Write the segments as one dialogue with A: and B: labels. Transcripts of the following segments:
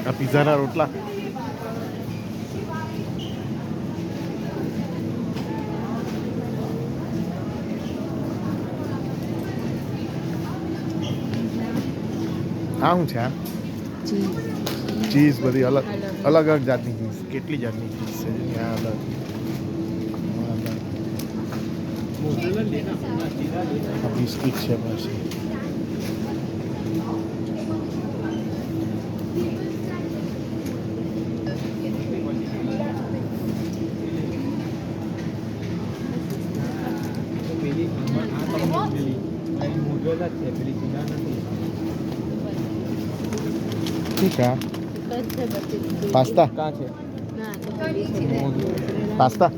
A: આ પીઝાના રોટલા હા શું છે આ ચીઝ બધી અલગ અલગ અલગ જાતની ચીઝ કેટલી જાતની ચીઝ છે ત્યાં અલગ બિસ્કિટ છે પાછી શું છે પાસ્તા પાસ્તા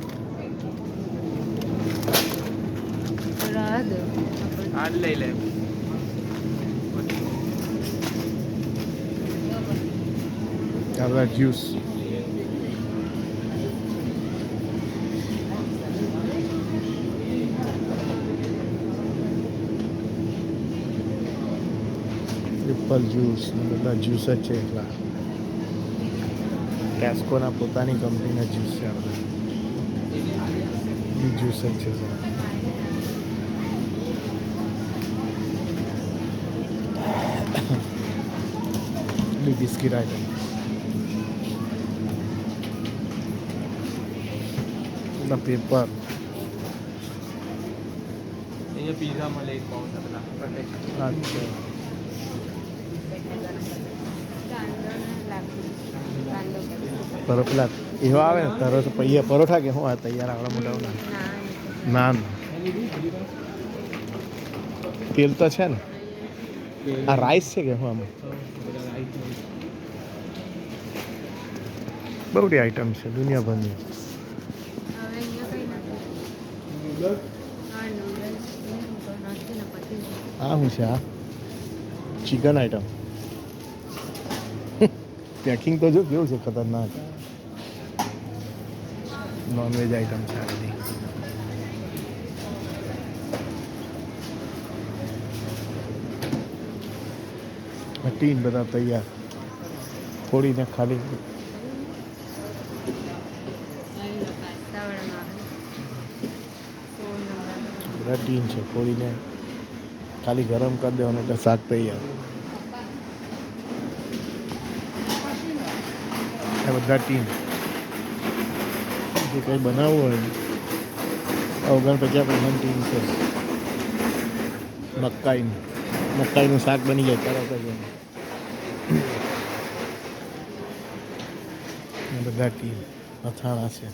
A: લઈ લે જ્યુસ ટ્રિપલ જ્યુસ બધા જ્યુસ જ છે એટલા ટેસ્કોના પોતાની કંપનીના જ્યુસ છે આપણે એ જ્યુસ જ છે બી બિસ્કિટ આઈટમ બધા પેપર
B: અહીંયા પીઝા મળે એક પાઉં
A: અચ્છા પેલા એવા આવે ને તરત પૈયા પરોઠા કે શું આ તૈયાર આવડા મોટા નાન તેલ તો છે ને આ રાઈસ છે કે શું આમાં બહુ બધી આઈટમ છે દુનિયાભરની આ શું છે આ ચિકન આઈટમ પેકિંગ તો જો કેવું છે ખતરનાક નોનવેજ આઈટમ છે આ બધી ટીન બધા તૈયાર ફોડીને ખાલી બધા ટીન છે ફોડીને ખાલી ગરમ કરી દેવાનું એટલે શાક તૈયાર આ બધા ટીમ જે કંઈ બનાવવું હોય 49 ટીમ છે મકાઈનું શાક બની જાય તરત જ બધા ટીમ અથાણા છે